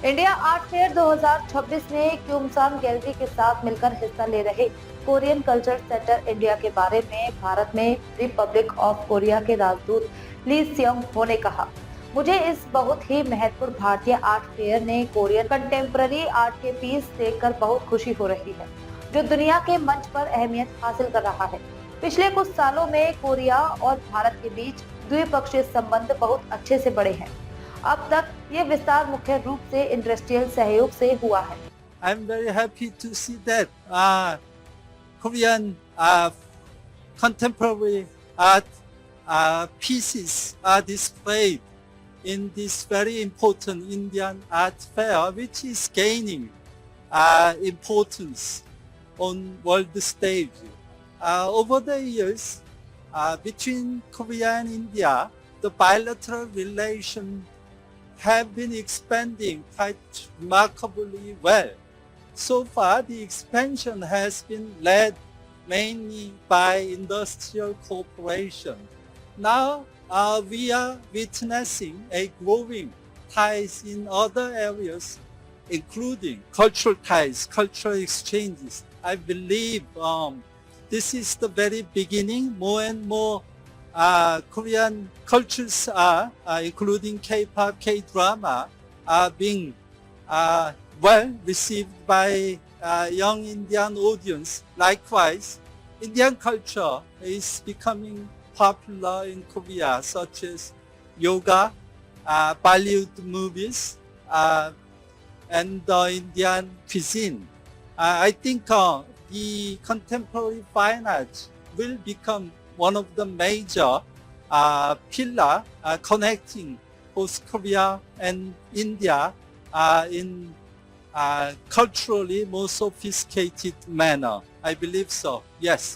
India art fair 2026 में क्यूमसान gallery के साथ मिलकर हिस्सा ले रहे कोरियन कल्चर सेंटर इंडिया के बारे में भारत में रिपब्लिक ऑफ कोरिया के राजदूत ली सियोंग हो ने कहा, मुझे इस बहुत ही महत्वपूर्ण भारतीय आर्ट फेयर ने कोरियन कंटेम्पररी आर्ट के पीस देखकर बहुत खुशी हो रही है, जो दुनिया के मंच पर अहमियत हासिल कर रहा है। पिछले कुछ सालों में कोरिया और भारत के बीच द्विपक्षीय संबंध बहुत अच्छे से बढ़े हैं। अब तक ये विस्तार मुख्य रूप से इंडस्ट्रियल सहयोग से हुआ है। I'm very happy to see that Korean contemporary art pieces are displayed in this very important Indian art fair, which is gaining importance on world stage. Over the years, between Korea and India, the bilateral relations have been expanding quite remarkably well. So far, the expansion has been led mainly by industrial cooperation. Now, we are witnessing a growing ties in other areas, including cultural ties, cultural exchanges. I believe this is the very beginning. More and more Korean cultures are, including K-pop, K-drama, are being well received by young Indian audience. Likewise, Indian culture is becoming popular in Korea, such as yoga, Bollywood movies, and Indian cuisine. I think the contemporary fine arts will become one of the major pillar connecting both Korea and India in culturally more sophisticated manner. I believe so, yes.